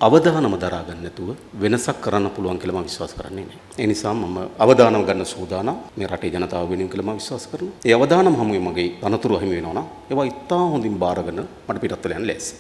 අවදානම දරා ගන්න නැතුව වෙනසක් කරන්න පුළුවන් කියලා මම විශ්වාස කරන්නේ නැහැ. ඒ නිසා මම අවදානම ගන්න සූදානම් මේ රටේ ජනතාව වෙනුවෙන් කියලා මම විශ්වාස කරනවා. ඒ අවදානම හැමෝම මගේ අනතුරු හිමි වෙනවා නම් ඒවා ඉතා හොඳින් බාරගෙන මට පිටත් වෙලා යන්න ලෑස්ති.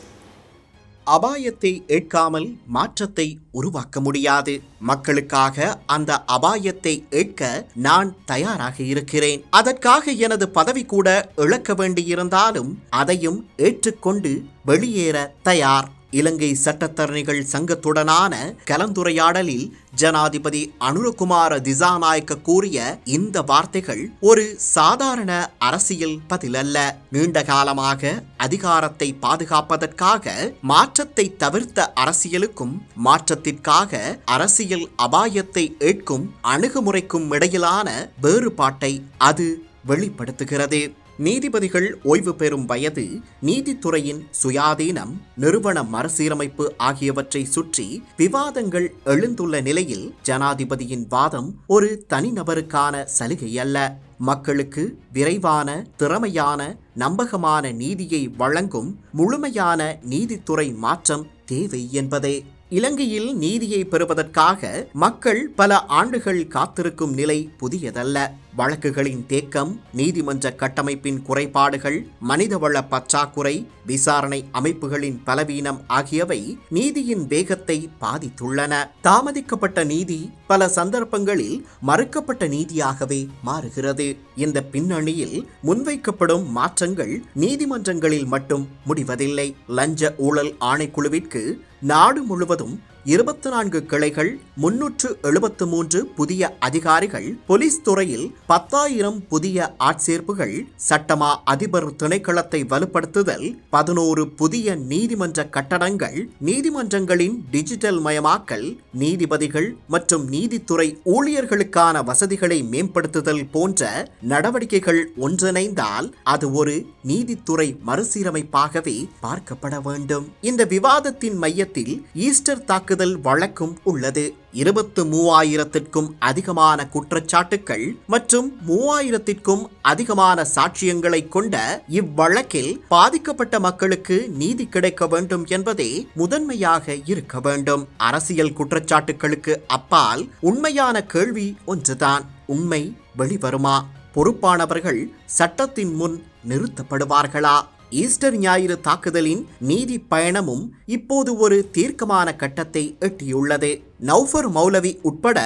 அபாயத்தை ஏற்காமல் மாற்றத்தை உருவாக்க முடியாது. மக்களுக்காக அந்த அபாயத்தை ஏற்க நான் தயாராக இருக்கிறேன். அதற்காக எனது பதவி கூட இழக்க வேண்டியிருந்தாலும் அதையும் ஏற்றுக்கொண்டு வெளியேற தயார். இலங்கை சட்டத்தரணிகள் சங்கத்துடனான கலந்துரையாடலில் ஜனாதிபதி அனுரகுமார திசாநாயக்க கூறிய இந்த வார்த்தைகள் ஒரு சாதாரண அரசியல் பதிலல்ல. நீண்ட காலமாக அதிகாரத்தை பாதுகாப்பதற்காக மாற்றத்தை தவிர்த்த அரசியலுக்கும் மாற்றத்திற்காக அரசியல் அபாயத்தை ஏற்கும் அணுகுமுறைக்கும் இடையிலான வேறுபாட்டை அது வெளிப்படுத்துகிறது. நீதிபதிகள் ஓய்வு பெறும் வயது, நீதித்துறையின் சுயாதீனம், நிறுவன மறுசீரமைப்பு ஆகியவற்றை சுற்றி விவாதங்கள் எழுந்துள்ள நிலையில் ஜனாதிபதியின் வாதம் ஒரு தனிநபருக்கான சலுகை அல்ல. மக்களுக்கு விரைவான, திறமையான, நம்பகமான நீதியை வழங்கும் முழுமையான நீதித்துறை மாற்றம் தேவை என்பதே. இலங்கையில் நீதியை பெறுவதற்காக மக்கள் பல ஆண்டுகள் காத்திருக்கும் நிலை புதியதல்ல. வழக்குகளின் தேக்கம், நீதிமன்ற கட்டமைப்பின் குறைபாடுகள், மனிதவள பற்றாக்குறை, விசாரணை அமைப்புகளின் பலவீனம் ஆகியவை நீதியின் வேகத்தை பாதித்துள்ளன. தாமதிக்கப்பட்ட நீதி பல சந்தர்ப்பங்களில் மறுக்கப்பட்ட நீதியாகவே மாறுகிறது. இந்த பின்னணியில் முன்வைக்கப்படும் மாற்றங்கள் நீதிமன்றங்களில் மட்டும் முடிவதில்லை. லஞ்ச ஊழல் ஆணைக்குழுவிற்கு நாடு முழுவதும் 24 கிளைகள், 373 புதிய அதிகாரிகள், போலீஸ் துறையில் 10,000 புதிய ஆட்சேர்ப்புகள், சட்டமா அதிபர் திணைக்களத்தை வலுப்படுத்துதல், 11 புதிய நீதிமன்ற கட்டடங்கள், நீதிமன்றங்களின் டிஜிட்டல் மயமாக்கல், நீதிபதிகள் மற்றும் நீதித்துறை ஊழியர்களுக்கான வசதிகளை மேம்படுத்துதல் போன்ற நடவடிக்கைகள் ஒன்றிணைந்தால் அது ஒரு நீதித்துறை மறுசீரமைப்பாகவே பார்க்கப்பட வேண்டும். இந்த விவாதத்தின் மையத்தில் ஈஸ்டர் தாக்குதல் வழக்கும் உள்ளது. 23,000க்கும் அதிகமான குற்றச்சாட்டுக்கள் மற்றும் 3,000க்கும் அதிகமான சாட்சியங்களை கொண்ட இவ்வழக்கில் பாதிக்கப்பட்ட மக்களுக்கு நீதி கிடைக்க வேண்டும் என்பதே முதன்மையாக இருக்க வேண்டும். அரசியல் குற்றச்சாட்டுகளுக்கு அப்பால் உண்மையான கேள்வி ஒன்றுதான்: உண்மை வெளிவருமா? பொறுப்பானவர்கள் சட்டத்தின் முன் நிறுத்தப்படுவார்களா? ஈஸ்டர் ஞாயிறு தாக்குதலின் நீதி பயணமும் இப்போது ஒரு தீர்க்கமான கட்டத்தை எட்டியுள்ளது. நௌஃபர் மௌலவி உட்பட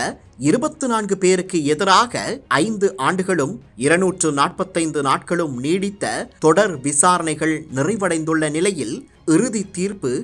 24 பேருக்கு எதிராக 5 ஆண்டுகளும் 245 நாட்களும் நீடித்த தொடர் விசாரணைகள் நிறைவடைந்துள்ள நிலையில் இறுதி தீர்ப்பு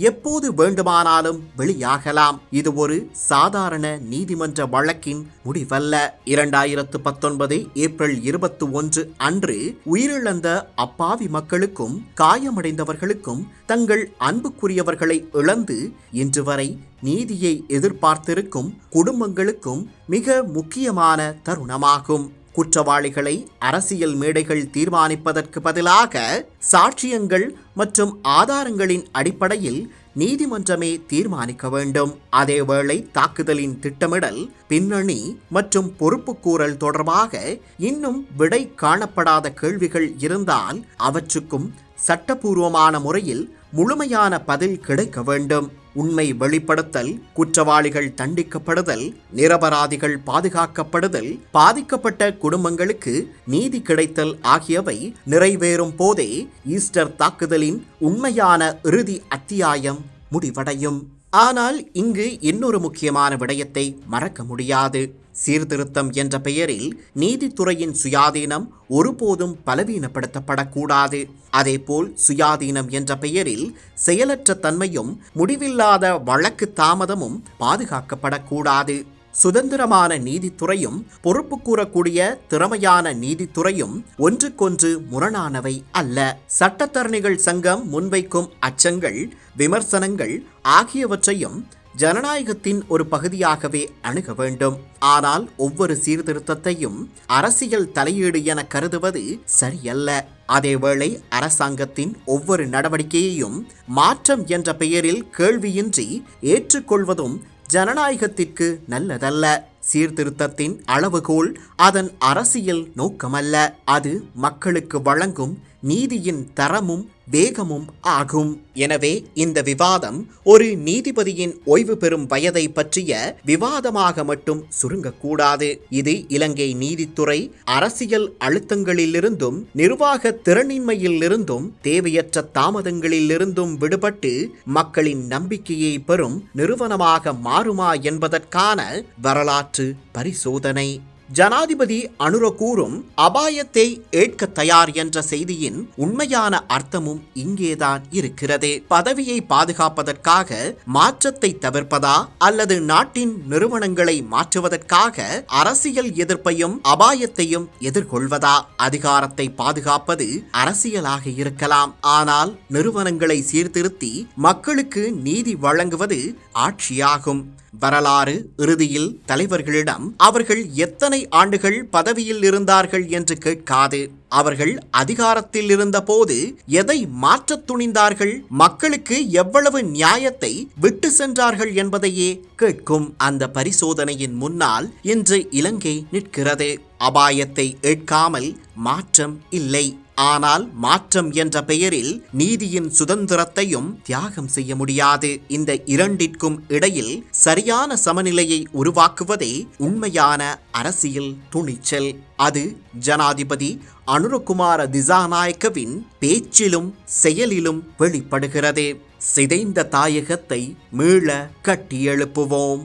எப்போது வேண்டுமானாலும் வெளியாகலாம். இது ஒரு சாதாரண நீதிமன்ற வழக்கின் முடிவல்ல. 2019 ஏப்ரல் 21 அன்று உயிரிழந்த அப்பாவி மக்களுக்கும் காயமடைந்தவர்களுக்கும் தங்கள் அன்புக்குரியவர்களை இழந்து இன்று வரை நீதியை எதிர்பார்த்திருக்கும் குடும்பங்களுக்கும் மிக முக்கியமான தருணமாகும். குற்றவாளிகளை அரசியல் மேடைகள் தீர்மானிப்பதற்கு பதிலாக சாட்சியங்கள் மற்றும் ஆதாரங்களின் அடிப்படையில் நீதிமன்றமே தீர்மானிக்க வேண்டும். அதேவேளை தாக்குதலின் திட்டமிடல், பின்னணி மற்றும் பொறுப்புக்கூறல் தொடர்பாக இன்னும் விடை காணப்படாத கேள்விகள் இருந்தால் அவற்றுக்கும் சட்டபூர்வமான முறையில் முழுமையான பதில் கிடைக்க வேண்டும். உண்மை வெளிப்படுத்தல், குற்றவாளிகள் தண்டிக்கப்படுதல், நிரபராதிகள் பாதுகாக்கப்படுதல், பாதிக்கப்பட்ட குடும்பங்களுக்கு நீதி கிடைத்தல் ஆகியவை நிறைவேறும் போதே ஈஸ்டர் தாக்குதலின் உண்மையான இறுதி அத்தியாயம் முடிவடையும். ஆனால் இங்கு இன்னொரு முக்கியமான விடயத்தை மறக்க முடியாது. சீர்திருத்தம் என்ற பெயரில் நீதித்துறையின் சுயாதீனம் ஒருபோதும் பலவீனப்படுத்தப்படக்கூடாது. அதேபோல் சுயாதீனம் என்ற பெயரில் செயலற்ற தன்மையும் முடிவில்லாத வழக்கு தாமதமும் பாதுகாக்கப்படக்கூடாது. சுதந்திரமான நீதித்துறையும் பொறுப்பு கூறக்கூடிய திறமையான நீதித்துறையும் ஒன்றுக்கொன்று முரணானவை அல்ல. சட்டத்தரணிகள் சங்கம் முன்வைக்கும் அச்சங்கள், விமர்சனங்கள் ஆகியவற்றையும் ஜனநாயகத்தின் ஒரு பகுதியாகவே அணுக வேண்டும். ஆனால் ஒவ்வொரு சீர்திருத்தத்தையும் அரசியல் தலையீடு என கருதுவது சரியல்ல. அதேவேளை அரசாங்கத்தின் ஒவ்வொரு நடவடிக்கையையும் மாற்றம் என்ற பெயரில் கேள்வியின்றி ஏற்றுக்கொள்வதும் ஜனநாயகத்திற்கு நல்லதல்ல. சீர்திருத்தத்தின் அளவுகோல் அதன் அரசியல் நோக்கமல்ல, அது மக்களுக்கு வழங்கும் நீதியின் தரமும் வேகமும் ஆகும். எனவே இந்த விவாதம் ஒரு நீதிபதியின் ஓய்வு பெறும் வயதை பற்றிய விவாதமாக மட்டும் சுருங்கக்கூடாது. இது இலங்கை நீதித்துறை அரசியல் அழுத்தங்களிலிருந்தும் நிர்வாக திறனின்மையிலிருந்தும் தேவையற்ற தாமதங்களிலிருந்தும் விடுபட்டு மக்களின் நம்பிக்கையை பெறும் நிறுவனமாக மாறுமா என்பதற்கான வரலாற்று பரிசோதனை. ஜனாதிபதி அனுர கூறும் அபாயத்தை ஏற்க தயார் என்ற செய்தியின் உண்மையான அர்த்தமும் இங்கேதான் இருக்கிறது. பதவியை பாதுகாப்பதற்காக மாற்றத்தை தவிர்ப்பதா அல்லது நாட்டின் நிறுவனங்களை மாற்றுவதற்காக அரசியல் எதிர்ப்பையும் அபாயத்தையும் எதிர்கொள்வதா? அதிகாரத்தை பாதுகாப்பது அரசியலாக இருக்கலாம், ஆனால் நிறுவனங்களை சீர்திருத்தி மக்களுக்கு நீதி வழங்குவது ஆட்சியாகும். வரலாறு இறுதியில் தலைவர்களிடம் அவர்கள் எத்தனை ஆண்டுகள் பதவியில் இருந்தார்கள் என்று கேட்காது. அவர்கள் அதிகாரத்தில் இருந்தபோது எதை மாற்றத் துணிந்தார்கள், மக்களுக்கு எவ்வளவு நியாயத்தை விட்டு சென்றார்கள் என்பதையே கேட்கும். அந்த பரிசோதனையின் முன்னால் இன்று இலங்கை நிற்கிறது. அபாயத்தை ஏற்காமல் மாற்றம் இல்லை. ஆனால் மாற்றம் என்ற பெயரில் நீதியின் சுதந்திரத்தையும் தியாகம் செய்ய முடியாது. இந்த இரண்டிற்கும் இடையில் சரியான சமநிலையை உருவாக்குவதே உண்மையான அரசியல் துணிச்சல். அது ஜனாதிபதி அனுரகுமார திசாநாயக்கவின் பேச்சிலும் செயலிலும் வெளிப்படுகிறது. சிதைந்த தாயகத்தை மீள கட்டியெழுப்புவோம்.